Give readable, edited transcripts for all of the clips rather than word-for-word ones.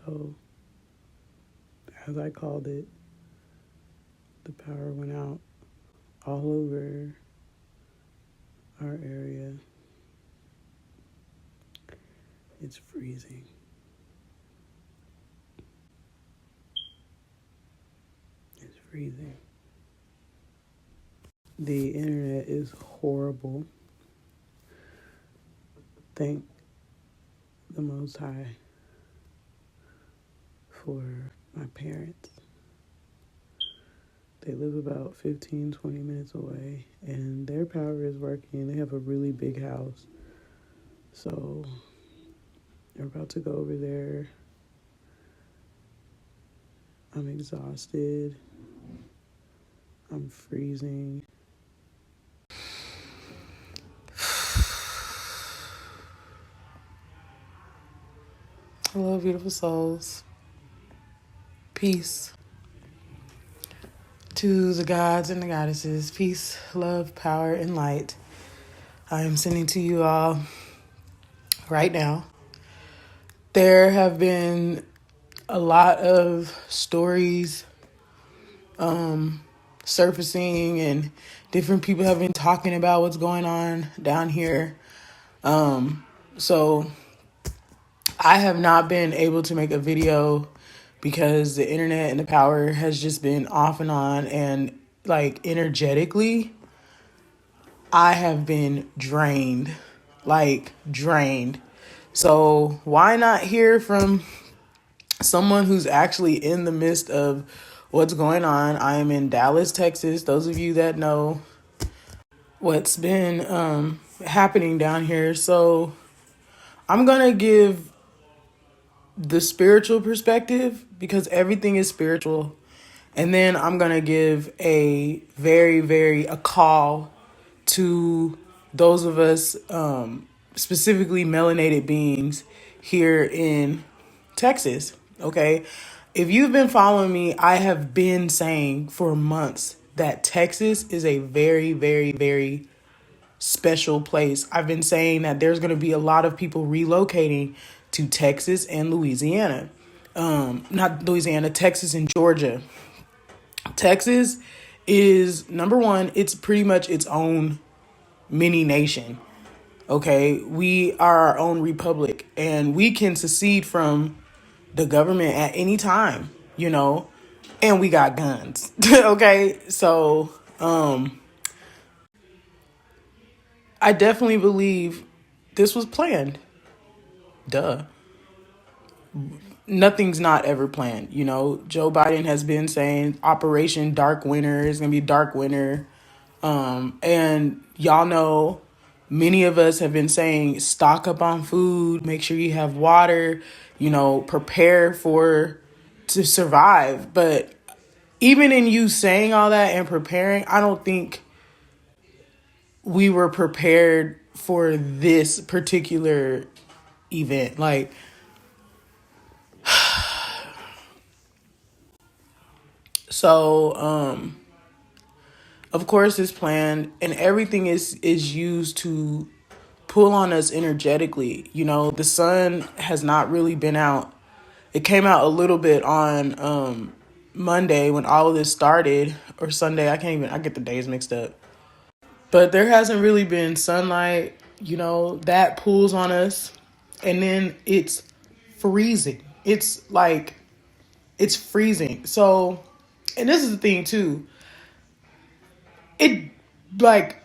So, as I called it, the power went out all over our area. It's freezing. It's freezing. The internet is horrible. Thank the Most High for my parents. They live about 15, 20 minutes away, and their power is working. They have a really big house. So, they're about to go over there. I'm exhausted. I'm freezing. Hello, beautiful souls. Peace to the gods and the goddesses. Peace, love, power, and light. I am sending to you all right now. There have been a lot of stories surfacing, and different people have been talking about what's going on down here. So I have not been able to make a video because the internet and the power has just been off and on, and like energetically, I have been drained. So why not hear from someone who's actually in the midst of what's going on? I am in Dallas, Texas. Those of you that know what's been happening down here. So I'm going to give the spiritual perspective because everything is spiritual. And then I'm going to give a a call to those of us, specifically melanated beings here in Texas. Okay. If you've been following me, I have been saying for months that Texas is a very special place. I've been saying that there's going to be a lot of people relocating to Texas and Louisiana. Not Louisiana, Texas and Georgia. Texas is number one, it's pretty much its own mini nation. Okay, we are our own republic and we can secede from the government at any time, and we got guns. Okay, so I definitely believe this was planned. Duh. Nothing's not ever planned. Joe Biden has been saying Operation Dark Winter is going to be dark winter. And y'all know many of us have been saying stock up on food, make sure you have water, prepare to survive. But even in you saying all that and preparing, I don't think we were prepared for this particular event. So, of course it's planned and everything is used to pull on us energetically. The sun has not really been out. It came out a little bit on Monday when all of this started, or Sunday. I get the days mixed up. But there hasn't really been sunlight, that pulls on us. And then it's freezing. It's freezing. So, and this is the thing too. It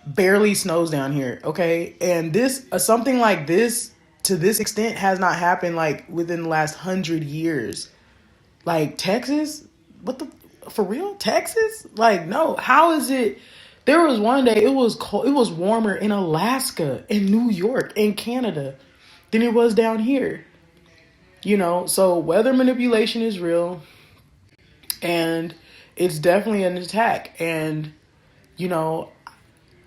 barely snows down here, okay? And this something like this to this extent has not happened within the last 100 years. Texas, what the for real? Texas? No. How is it? There was one day it was cold. It was warmer in Alaska, in New York, in Canada than it was down here. So weather manipulation is real, and it's definitely an attack. And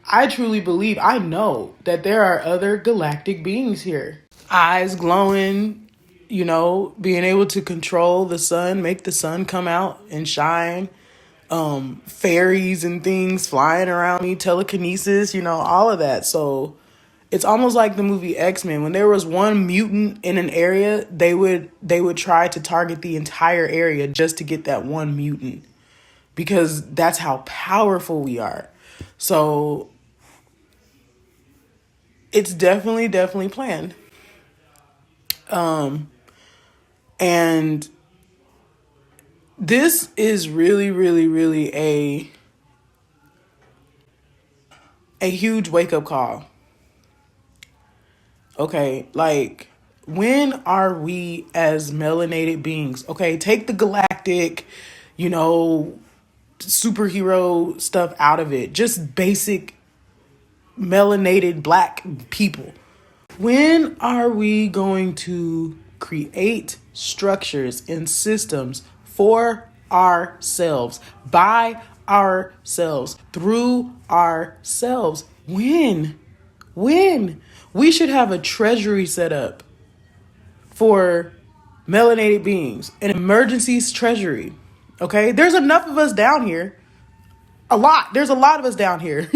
I truly believe, I know that there are other galactic beings here. Eyes glowing, being able to control the sun, make the sun come out and shine. Fairies and things flying around me, telekinesis, all of that. So It's almost like the movie X-Men. When there was one mutant in an area, they would try to target the entire area just to get that one mutant, because that's how powerful we are. So it's definitely planned. And this is really a huge wake-up call. Okay, like, when are we as melanated beings? Okay, take the galactic, superhero stuff out of it. Just basic melanated black people. When are we going to create structures and systems for ourselves, by ourselves, through ourselves? When? We should have a treasury set up for melanated beings, an emergencies treasury. Okay, there's enough of us down here. There's a lot of us down here.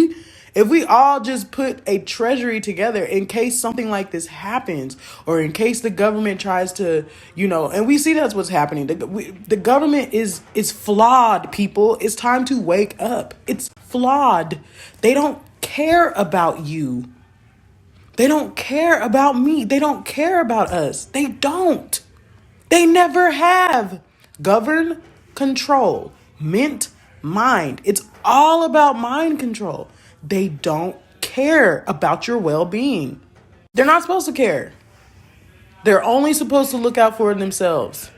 If we all just put a treasury together in case something like this happens, or in case the government tries to, and we see that's what's happening. The government is flawed, people. It's time to wake up. It's flawed. They don't care about you. They don't care about me. They don't care about us. They don't. They never have. Govern, control, mint, mind. It's all about mind control. They don't care about your well-being. They're not supposed to care. They're only supposed to look out for themselves.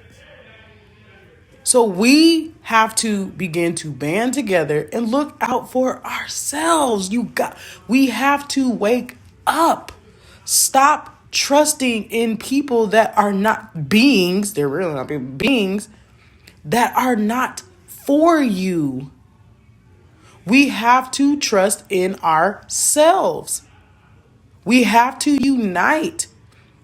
So we have to begin to band together and look out for ourselves. We have to wake up. Stop trusting in people that are not beings. They're really not beings that are not for you. We have to trust in ourselves. We have to unite.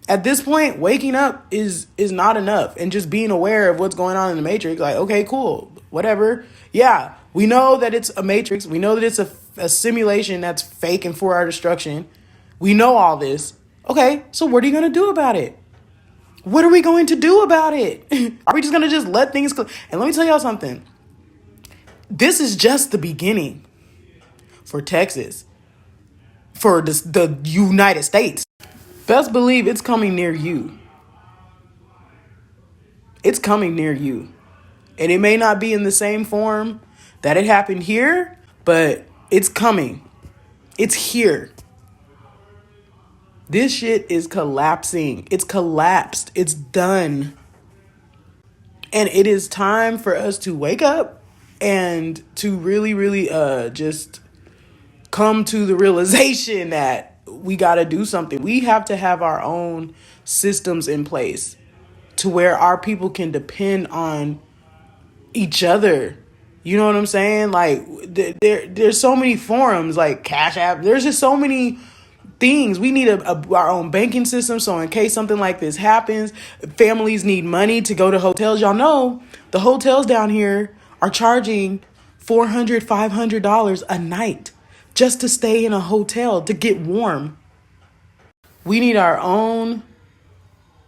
At this point, waking up is not enough. And just being aware of what's going on in the Matrix, like, okay, cool, whatever. Yeah, we know that it's a Matrix. We know that it's a simulation that's fake and for our destruction. We know all this. Okay, so what are you going to do about it? What are we going to do about it? Are we just going to just let things go? And let me tell y'all something. This is just the beginning for Texas, for the United States. Best believe it's coming near you. It's coming near you. And it may not be in the same form that it happened here, but it's coming. It's here. This shit is collapsing. It's collapsed. It's done. And it is time for us to wake up and to really just come to the realization that we got to do something. We have to have our own systems in place to where our people can depend on each other. You know what I'm saying? Like, there's so many forums, like Cash App. There's just so many things. We need our own banking system, so in case something like this happens, families need money to go to hotels. Y'all know the hotels down here are charging $400, $500 a night just to stay in a hotel to get warm. We need our own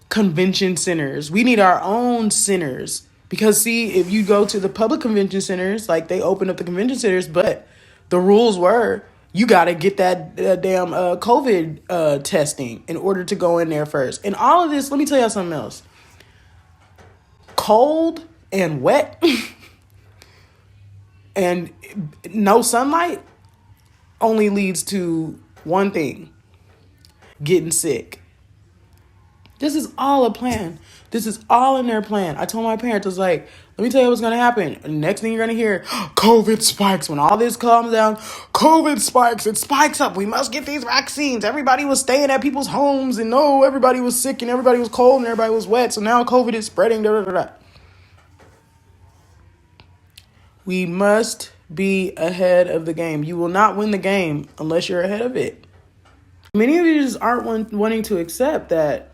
convention centers. We need our own centers. Because, see, if you go to the public convention centers, like, they open up the convention centers, but the rules were you got to get that damn COVID testing in order to go in there first. And all of this, let me tell you something else. Cold and wet and no sunlight only leads to one thing: getting sick. This is all a plan. This is all in their plan. I told my parents, I was like, let me tell you what's going to happen. And the next thing you're going to hear, COVID spikes. When all this comes down, COVID spikes. It spikes up. We must get these vaccines. Everybody was staying at people's homes, and no, everybody was sick, and everybody was cold, and everybody was wet. So now COVID is spreading. Da, da, da, da. We must be ahead of the game. You will not win the game unless you're ahead of it. Many of you just aren't wanting to accept that,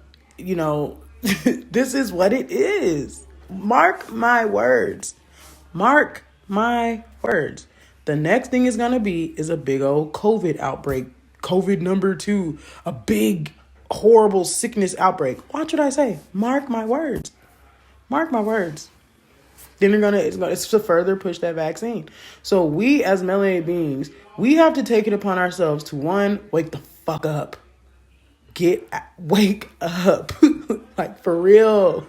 this is what it is. Mark my words. Mark my words. The next thing is going to be is a big old COVID outbreak COVID number 2, a big, horrible sickness outbreak. Watch what I say. Mark my words. Mark my words. Then it's to further push that vaccine. So we as melanated beings, we have to take it upon ourselves to, one, wake the fuck up. Wake up. Like, for real.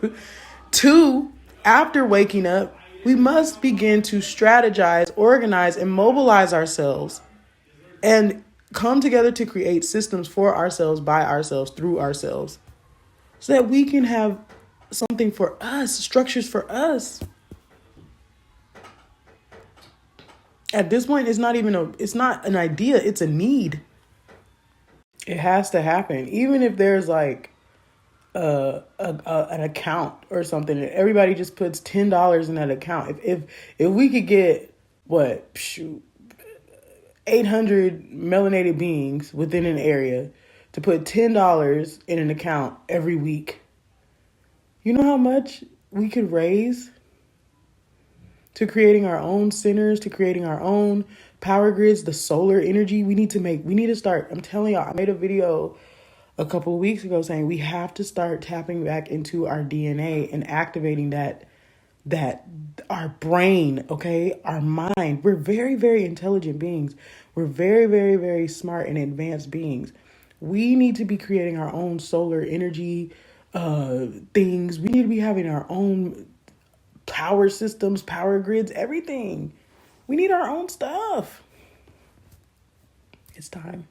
2, after waking up, we must begin to strategize, organize, and mobilize ourselves and come together to create systems for ourselves, by ourselves, through ourselves, so that we can have something for us, structures for us. At this point, it's not an idea, it's a need. It has to happen. Even if there's like an account or something, and everybody just puts $10 in that account. If we could get 800 melanated beings within an area to put $10 in an account every week, you know how much we could raise to creating our own centers, to creating our own power grids, the solar energy we need to start. I'm telling y'all, I made a video a couple of weeks ago saying we have to start tapping back into our DNA and activating that our brain, okay, our mind. We're very, very intelligent beings. We're very, very, very smart and advanced beings. We need to be creating our own solar energy things. We need to be having our own power systems, power grids, everything. We need our own stuff. It's time.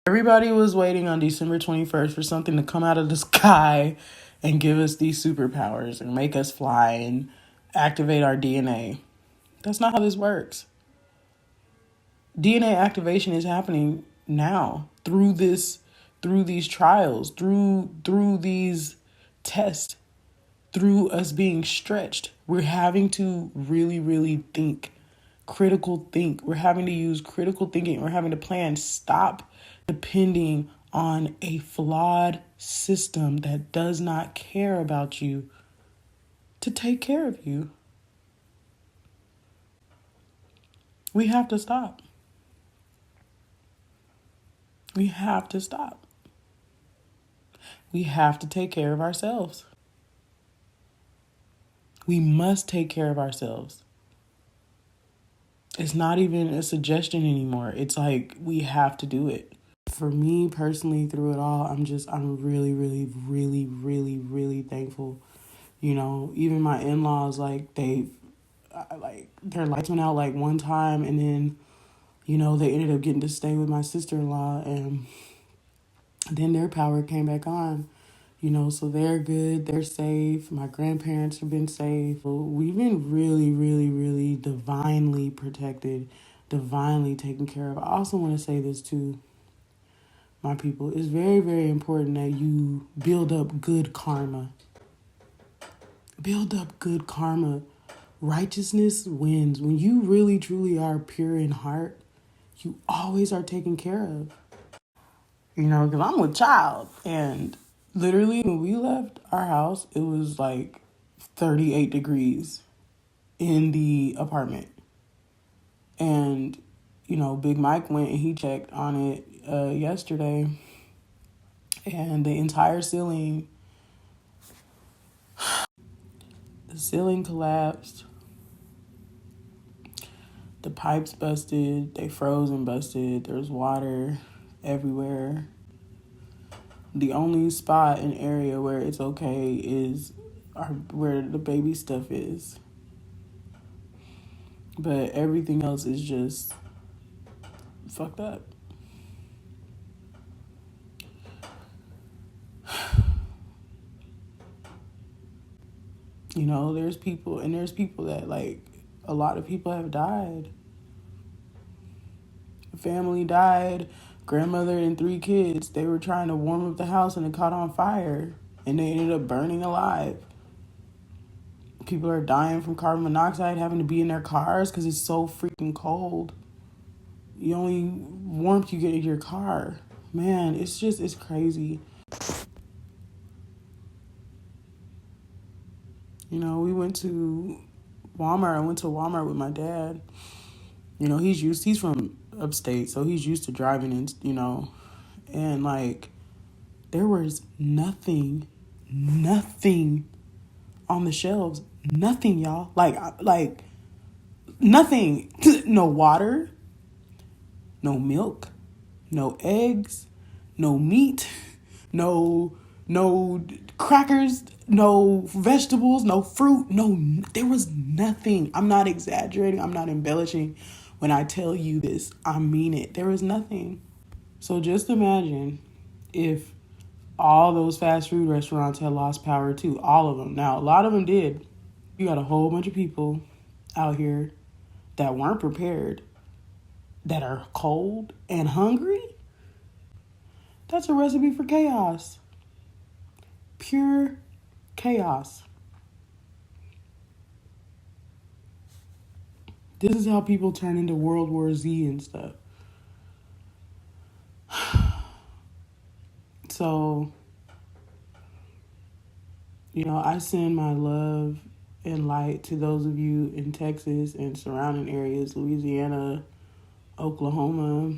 Everybody was waiting on December 21st for something to come out of the sky and give us these superpowers and make us fly and activate our DNA. That's not how this works. DNA activation is happening now through these trials, through these tests, through us being stretched. We're having to really, really think. We're having to use critical thinking. We're having to plan. Stop depending on a flawed system that does not care about you to take care of you. We have to stop. We have to stop. We have to take care of ourselves. We must take care of ourselves. It's not even a suggestion anymore. It's like we have to do it. For me personally, through it all, I'm really, really, really, really, really thankful. You know, even my in-laws, like their lights went out like one time, and then, you know, they ended up getting to stay with my sister-in-law, and then their power came back on. You know, so they're good, they're safe. My grandparents have been safe. We've been really, really, really divinely protected, divinely taken care of. I also want to say this too, my people. It's very, very important that you build up good karma. Build up good karma. Righteousness wins. When you really, truly are pure in heart, you always are taken care of. You know, because I'm with child, and literally, when we left our house, it was like 38 degrees in the apartment. And, you know, Big Mike went and he checked on it yesterday. And the entire ceiling, collapsed. The pipes busted. They froze and busted. There's water everywhere. The only spot and area where it's okay is where the baby stuff is. But everything else is just fucked up. You know, there's people that, like, a lot of people have died. A family died, grandmother and 3 kids. They were trying to warm up the house and it caught on fire and they ended up burning alive. People are dying from carbon monoxide, having to be in their cars because it's so freaking cold. The only warmth you get in your car. Man, it's crazy. You know, we went to Walmart. I went to Walmart with my dad. he's from upstate, so he's used to driving in, and like there was nothing on the shelves. Nothing, y'all. Like nothing. No water, no milk, no eggs, no meat, no crackers, no vegetables, no fruit, there was nothing. I'm not exaggerating, I'm not embellishing when I tell you this. I mean it. There was nothing. So just imagine if all those fast food restaurants had lost power too. All of them. Now, a lot of them did. You got a whole bunch of people out here that weren't prepared, that are cold and hungry. That's a recipe for chaos. Pure chaos. This is how people turn into World War Z and stuff. So, I send my love and light to those of you in Texas and surrounding areas, Louisiana, Oklahoma.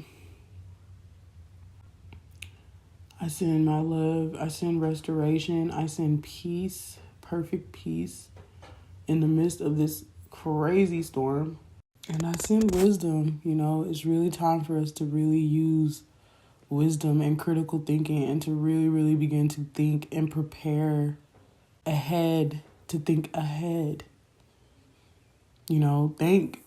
I send my love, I send restoration, I send peace, perfect peace in the midst of this crazy storm. And I send wisdom. It's really time for us to really use wisdom and critical thinking and to really, really begin to think and prepare ahead, to think ahead. Thank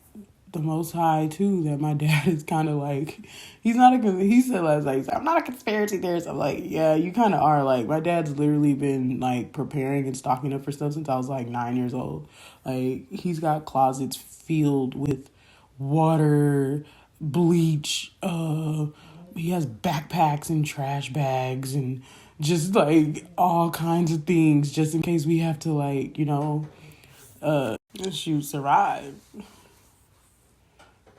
the Most High too that my dad is kind of like, he said last night, I'm not a conspiracy theorist. I'm like, yeah, you kind of are. Like, my dad's literally been like preparing and stocking up for stuff since I was like 9 years old. Like, he's got closets filled with water, bleach, he has backpacks and trash bags and just like all kinds of things just in case we have to like, survive.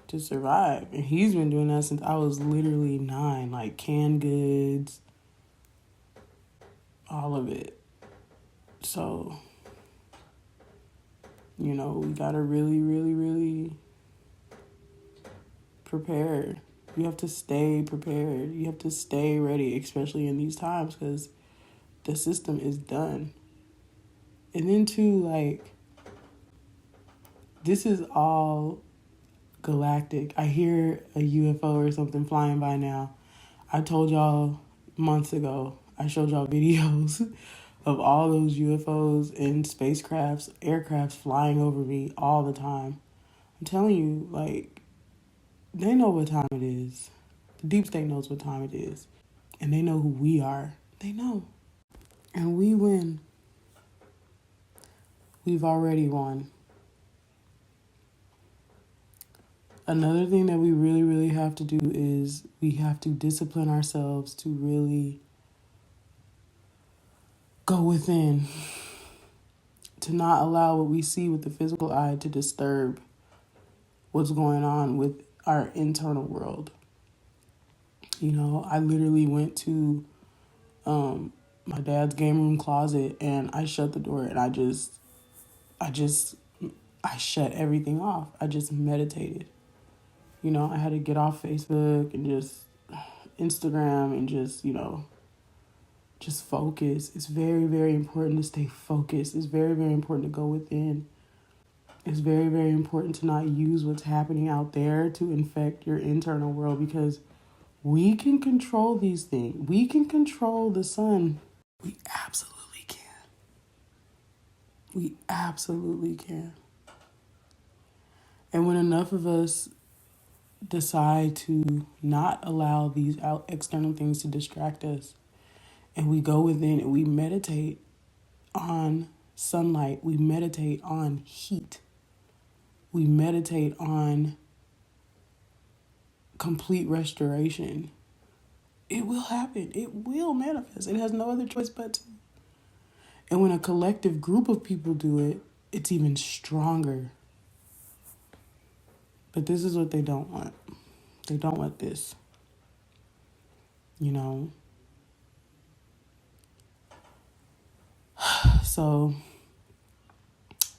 To survive. And he's been doing that since I was literally 9, like canned goods, all of it. So, we gotta really, really, really prepare. You have to stay prepared. You have to stay ready, especially in these times, because the system is done. And then too, like, this is all galactic. I hear a UFO or something flying by now. I told y'all months ago, I showed y'all videos of all those UFOs and spacecrafts, aircrafts flying over me all the time. I'm telling you, like, they know what time it is. The deep state knows what time it is. And they know who we are. They know. And we win. We've already won. Another thing that we really, really have to do is we have to discipline ourselves to really go within, to not allow what we see with the physical eye to disturb what's going on with our internal world. I literally went to my dad's game room closet and I shut the door and I shut everything off. I just meditated. I had to get off Facebook and just Instagram and just focus. It's very, very important to stay focused. It's very, very important to go within. It's very, very important to not use what's happening out there to infect your internal world, because we can control these things. We can control the sun. We absolutely can. We absolutely can. And when enough of us decide to not allow these external things to distract us, and we go within and we meditate on sunlight, we meditate on heat, we meditate on complete restoration, it will happen. It will manifest. It has no other choice but to. And when a collective group of people do it, it's even stronger. But this is what they don't want. They don't want this. So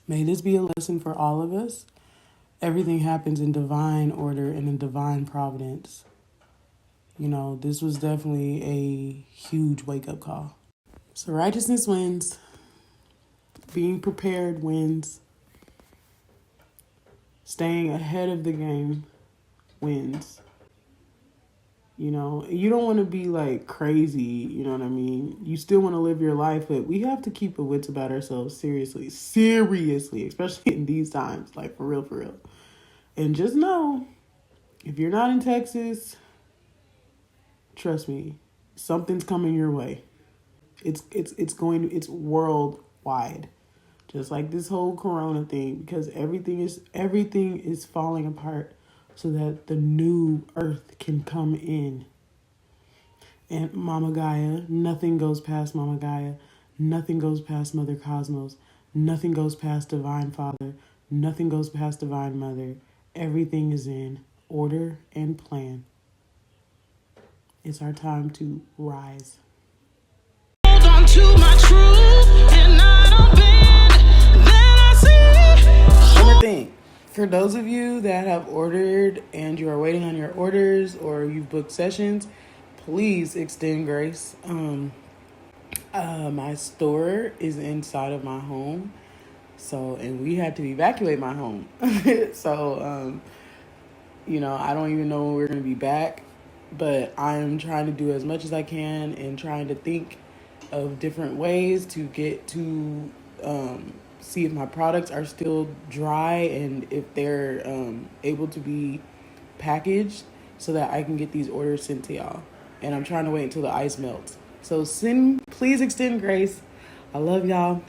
may this be a lesson for all of us. everything happens in divine order and in divine providence. You know, this was definitely a huge wake up call. So righteousness wins. Being prepared wins. Staying ahead of the game wins. You know, you don't want to be like crazy, you know what I mean? You still want to live your life, but we have to keep our wits about ourselves seriously, especially in these times, like for real, for real. And just know, if you're not in Texas, trust me, something's coming your way. It's worldwide. Just like this whole corona thing, because everything is falling apart so that the new earth can come in. And Mama Gaia, nothing goes past Mama Gaia. Nothing goes past Mother Cosmos. Nothing goes past Divine Father. Nothing goes past Divine Mother. Everything is in order and plan. It's our time to rise. Hold on to my truth and I don't bend. Then I see. One more thing. For those of you that have ordered and you are waiting on your orders or you've booked sessions, please extend grace. My store is inside of my home, and we had to evacuate my home. So, I don't even know when we're going to be back, but I'm trying to do as much as I can and trying to think of different ways to get to see if my products are still dry and if they're able to be packaged so that I can get these orders sent to y'all. And I'm trying to wait until the ice melts. So please extend grace. I love y'all.